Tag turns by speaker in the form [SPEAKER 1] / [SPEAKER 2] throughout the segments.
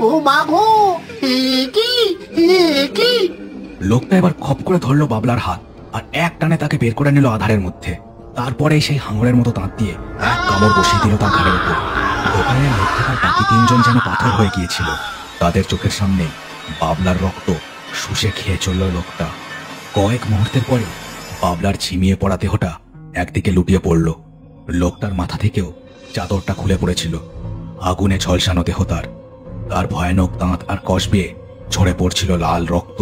[SPEAKER 1] ও মা গো, এ কি, এ কি!
[SPEAKER 2] লোকটা এবার খপ করে ধরলো বাবলার হাত আর এক টানে তাকে বের করে নিল আধারের মধ্যে। তারপরে সেই হাঙরের মতো দাঁত দিয়ে এক কামড় বসিয়ে দিল তার ঘাড়ের উপর। দোকানের মধ্যে তার বাকি তিনজন যেন পাথর হয়ে গিয়েছিল। তাদের চোখের সামনে বাবলার রক্ত শুষে খেয়ে চলল লোকটা। কয়েক মুহূর্তের পরে বাবলার ঝিমিয়ে পড়া দেহটা একদিকে লুটিয়ে পড়ল। লোকটার মাথা থেকেও চাদরটা খুলে পড়েছিল। আগুনে ঝলসানো দেহ তার। তার ভয়ানক দাঁত আর কষ বেয়ে ঝরে পড়ছিল লাল রক্ত।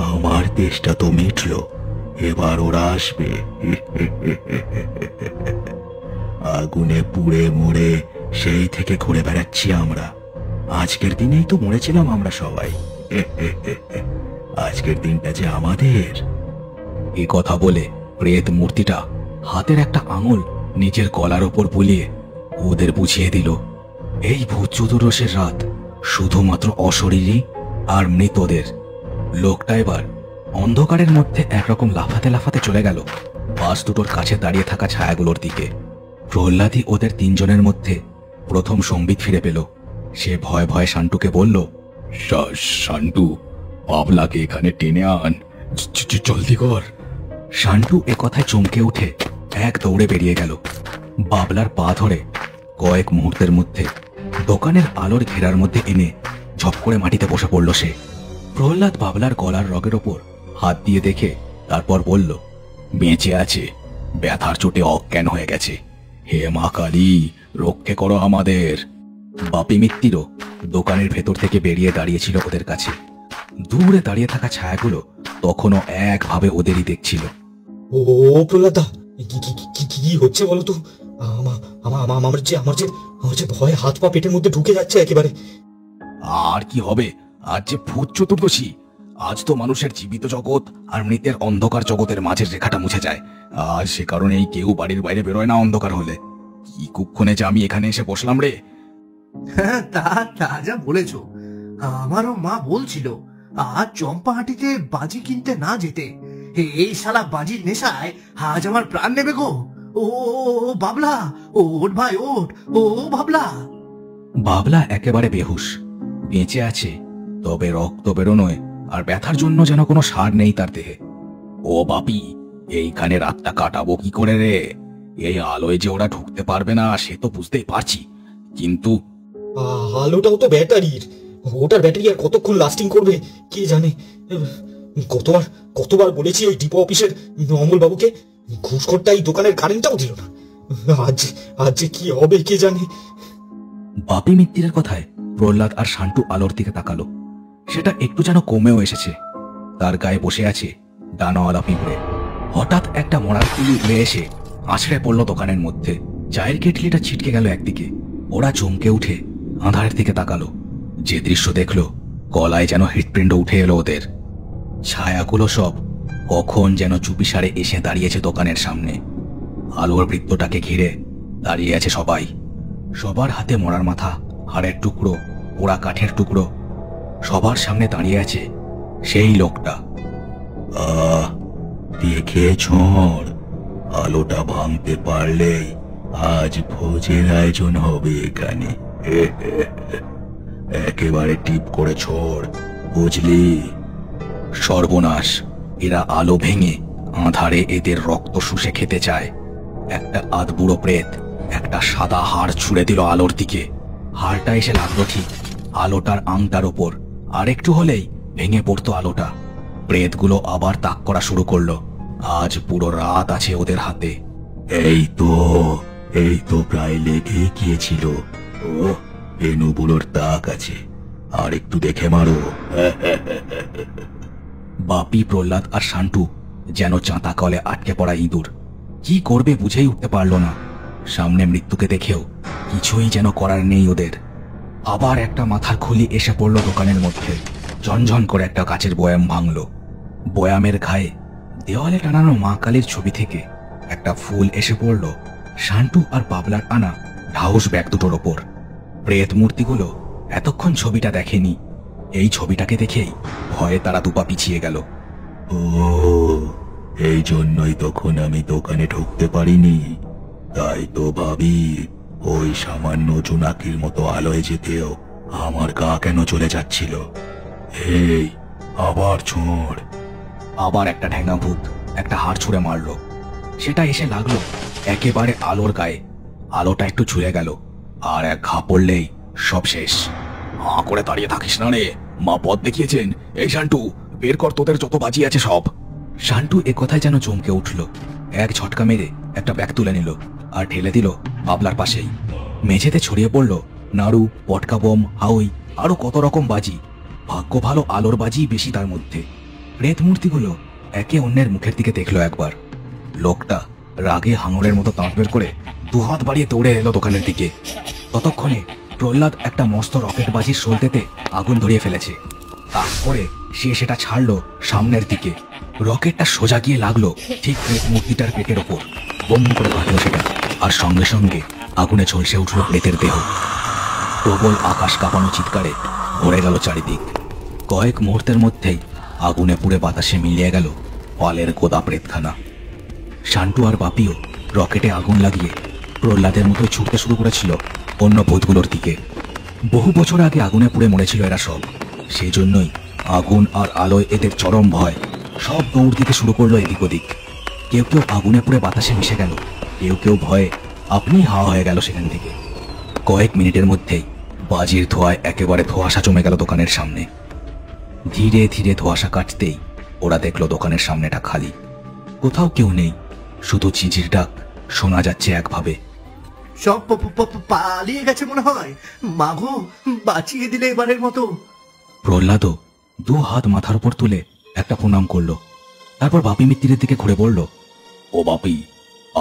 [SPEAKER 3] আমার দেশটা তো মিটল, এবার ওরা আসবে। আগুনে পুড়ে মরে সেই থেকে ঘুরে বেড়াচ্ছি আমরা। আজকের দিনেই তো মরেছিলাম আমরা সবাই। আজকের দিনটা যে আমাদের।
[SPEAKER 2] এ কথা বলে প্রেত মূর্তিটা হাতের একটা আঙুল নিজের গলার ওপর বুলিয়ে ওদের বুঝিয়ে দিল, এই ভূত চতুর্দশের রাত শুধুমাত্র অশরীরী আর মৃতদের। লোকটা এবার অন্ধকারের মধ্যে একরকম লাফাতে লাফাতে চলে গেল বাস দুটোর কাছে দাঁড়িয়ে থাকা ছায়াগুলোর দিকে। প্রহ্লাদই ওদের তিনজনের মধ্যে প্রথম সম্বিত ফিরে পেল। সে ভয়ে ভয়ে শান্টুকে বলল, শান্টু, বাবলাকে এখানে টেনে আন, জলদি কর। শান্টু এ কথায় চমকে উঠে এক দৌড়ে বেরিয়ে গেল। বাবলার পা ধরে কয়েক মুহূর্তের মধ্যে দোকানের আলোর ঘেরার মধ্যে এনে ঝপ করে মাটিতে বসে পড়ল সে। প্রহ্লাদ বাবলার গলার রগের ওপর হাত দিয়ে দেখে তারপর বলল, বেঁচে আছে, ব্যথার চোটে অজ্ঞান হয়ে গেছে। হে মা কালী, রক্ষে করো আমাদের। বাপি মিত্তিরও দোকানের ভেতর থেকে বেরিয়ে দাঁড়িয়েছিল ওদের কাছে। দূরে দাঁড়িয়ে থাকা ছায়াগুলো তখনও একভাবে ওদেরই দেখছিল।
[SPEAKER 4] ও প্রহ্লাদা, কি হচ্ছে বলো তো? আমার যে ভয়ে হাত পা পেটের মধ্যে ঢুকে যাচ্ছে একেবারে।
[SPEAKER 2] আর কি হবে, আজ যে ভূত চতুর্দশী। আজ তো মানুষের জীবিত জগৎ আর মৃতের অন্ধকার জগতের মাঝের রেখাটা মুছে যায়। আর সে কারণেই কেউ বাড়ির বাইরে বেরোয় না অন্ধকার হলে। কি কুক্ষণে যে আমি এখানে এসে বসলাম রে।
[SPEAKER 5] হ্যাঁ, তা যা বলেছ। আমারও মা বলছিল আজ চম্পাহাটিতে বাজি কিনতে না যেতে। এই শালা বাজির নেশায় আজ আমার প্রাণ নেবে গো। ও বাবলা, ওঠ ভাই ওঠ, ও বাবলা।
[SPEAKER 2] বাবলা একেবারে বেহুশ। বেঁচে আছে, তবে রক্ত বেরোনোয় আর ব্যথার জন্য যেন কোনো সার নেই তার দেহে। ও বাপি, এইখানে রাতটা কাটাবো কি করে রে? এই আলোয় যে ওরা ঢুকতে পারবে না সে তো বুঝতেই পারছি, কিন্তু
[SPEAKER 4] আলোটাও তো ব্যাটারির। ওটার ব্যাটারি আর কতক্ষণ লাস্টিং করবে কে জানে। কতবার বলেছি ওই ডিপো অফিসের অমল বাবুকে, ঘুষখোরটা এই দোকানের কারেন্টটাও দিল না। আজ যে কি হবে কে জানে।
[SPEAKER 2] বাপি মিত্তিরের কথায় প্রহ্লাদ আর শান্টু আলোর দিকে তাকালো। সেটা একটু যেন কমেও এসেছে। তার গায়ে বসে আছে ডানাওয়ালা পিঁপড়ে। হঠাৎ একটা মরার তুলি উড়ে এসে আছড়ে পড়ল দোকানের মধ্যে। চায়ের কেটলিটা ছিটকে গেল একদিকে। ওরা চমকে উঠে আঁধারের দিকে তাকালো। যে দৃশ্য দেখলো, গলায় যেন হৃৎপিণ্ড উঠে এলো ওদের। ছায়াগুলো সব কখন যেন চুপিসারে এসে দাঁড়িয়েছে দোকানের সামনে। আলোর বৃত্তটাকে ঘিরে দাঁড়িয়ে আছে সবাই। সবার হাতে মরার মাথা, হাড়ের টুকরো, পোড়া কাঠের টুকরো। সবার সামনে দাঁড়িয়ে আছে সেই লোকটা।
[SPEAKER 3] দেখে ঝড়, আলোটা ভাঙতে পারলেই আজ ভোজের আয়োজন হবে এখানে। একেবারে টিপ করে ছোড়, বুঝলি?
[SPEAKER 2] সর্বনাশ, এরা আলো ভেঙে আঁধারে এদের রক্ত শুষে খেতে চায়। একটা আধবুড়ো প্রেত একটা সাদা হাড় ছুঁড়ে দিল আলোর দিকে। হাড়টা এসে লাগলো ঠিক আলোটার আংটার ওপর। আর একটু হলেই ভেঙে পড়তো আলোটা। প্রেতগুলো আবার তাক করা শুরু করলো। আজ পুরো রাত আছে ওদের হাতে।
[SPEAKER 3] এই তো প্রায় লেগে গিয়েছিল। ও, এনুবুলোর তাক আছে, আর একটু দেখে মারো।
[SPEAKER 2] বাপি, প্রহ্লাদ আর শান্টু যেন চাঁতা কলে আটকে পড়া ইঁদুর। কি করবে বুঝেই উঠতে পারল না। সামনে মৃত্যুকে দেখেও কিছুই যেন করার নেই ওদের। আবার একটা মাথার খুলি এসে পড়ল দোকানের মধ্যে। ঝনঝন করে একটা কাচের বয়াম ভাঙল। বয়ামের ঘায়ে দেওয়ালে টানানো মা কালীর ছবি থেকে একটা ফুল এসে পড়ল শান্টু আর বাবলার আনা ঢাউস ব্যাগ দুটোর ওপর। প্রেত মূর্তিগুলো এতক্ষণ ছবিটা দেখেনি। এই ছবিটাকে দেখেই ভয়ে তারা দুপা পিছিয়ে গেল।
[SPEAKER 3] ও, এই জন্যই তখন আমি দোকানে ঢুকতে পারিনি। তাই তো ভাবি ওই সামান্য জোনাকির মতো আলোয় যেতেও আমার গা কেন চলে যাচ্ছিল। এই আবার ছোঁড়।
[SPEAKER 2] আবার একটা ঠ্যাঙা ভূত একটা হাড় ছুঁড়ে মারলো। সেটা এসে লাগলো একেবারে আলোর গায়ে। আলোটা একটু ছুঁয়ে গেল, আর এক ঘা পড়লেই সব শেষ। হা করে দাঁড়িয়ে থাকিস না রে, মা পথ দেখিয়েছেন। এই শান্টু, বের কর তোদের যত বাজি আছে সব। শান্টু এ কথায় যেন চমকে উঠল। এক ঝটকা মেরে একটা ব্যাগ তুলে নিল আর ঠেলে দিল বাবলার পাশেই। মেঝেতে ছড়িয়ে পড়ল নাড়ু, পটকা বোম, হাউই, আরো কত রকম বাজি। ভাগ্য ভালো আলোর বাজি বেশি তার মধ্যে। প্রেত মূর্তিগুলো একে অন্যের মুখের দিকে দেখলো একবার। লোকটা রাগে হাঙরের মতো দাঁত বের করে দুহাত বাড়িয়ে দৌড়ে এলো দোকানের দিকে। ততক্ষণে প্রহ্লাদ একটা মস্ত রকেট বাজির সলতেতে আগুন ধরিয়ে ফেলেছে। তারপরে সে সেটা ছাড়লো সামনের দিকে। রকেটটা সোজা গিয়ে লাগলো ঠিক প্রেত মূর্তিটার পেটের ওপর। বম করে ফাটলো সেটা, আর সঙ্গে সঙ্গে আগুনে ঝলসে উঠল প্রেতের দেহ। প্রবল আকাশ কাঁপানো চিৎকারে ভরে গেল চারিদিক। কয়েক মুহূর্তের মধ্যেই আগুনে পুড়ে বাতাসে মিলিয়ে গেল পালের গোদা প্রেতখানা। শান্টু আর বাপিও রকেটে আগুন লাগিয়ে প্রহ্লাদের মতো ছুটতে শুরু করেছিল অন্য ভূতগুলোর দিকে। বহু বছর আগে আগুনে পুড়ে মরেছিল এরা সব, সেই জন্যই আগুন আর আলোয় এদের চরম ভয়। সব দৌড় দিতে শুরু করলো এদিক ওদিক। কেউ কেউ আগুনে পুড়ে বাতাসে মিশে গেল, কেউ কেউ ভয়ে আপনি হাওয়া হয়ে গেল সেখান থেকে। কয়েক মিনিটের মধ্যেই বাজির ধোঁয়ায় একেবারে ধোঁয়াশা জমে গেল দোকানের সামনে। ধীরে ধীরে ধোঁয়াশা কাটতেই ওরা দেখলো দোকানের সামনেটা খালি। কোথাও কেউ নেই, শুধু ঝিঝির ডাক শোনা যাচ্ছে একভাবে।
[SPEAKER 5] সব পালিয়ে গেছে মনে হয়। মাগো, বাঁচিয়ে দিলে এবারের মতো।
[SPEAKER 2] প্রহ্লাদও দু হাত মাথার উপর তুলে একটা প্রণাম করলো। তারপর বাপি মিত্তিরের দিকে ঘুরে বলল, ও বাপি,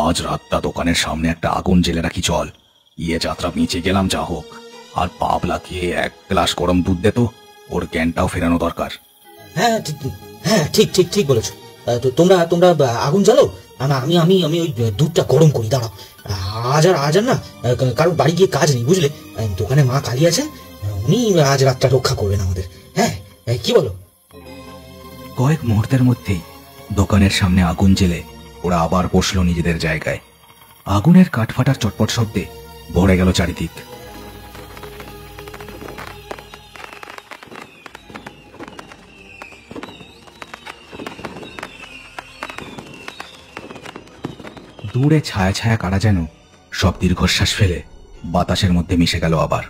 [SPEAKER 2] আজ রাতটা দোকানের সামনে একটা আগুন জেলে রাখি চল। ইয়ে যাত্রা বেঁচে গেলাম যা হোক, আর পাবলাকে এক গ্লাস গরম দুধ দে তো, ওর জ্ঞানটাও ফেরানো দরকার।
[SPEAKER 4] হ্যাঁ ঠিক, হ্যাঁ ঠিক ঠিক ঠিক বলেছো। তোমরা তোমরা আগুন জ্বালো, আমি আমি আমি ওই দুধটা গরম করি। দাঁড়াও, আজ আর না কারোর বাড়ি গিয়ে কাজ নেই, বুঝলে। দোকানে মা কালী আছেন, উনি আজ রাতটা রক্ষা করবেন আমাদের। হ্যাঁ, কি বলো?
[SPEAKER 2] কয়েক মুহূর্তের মধ্যেই দোকানের সামনে আগুন জেলে ওরা আবার বসলো নিজেদের জায়গায়। আগুনের কাঠফাটার চটপট শব্দে ভরে গেল চারিদিক। দূরে ছায়া ছায়া কারা যেন সব দীর্ঘশ্বাস ফেলে বাতাসের মধ্যে মিশে গেল আবার।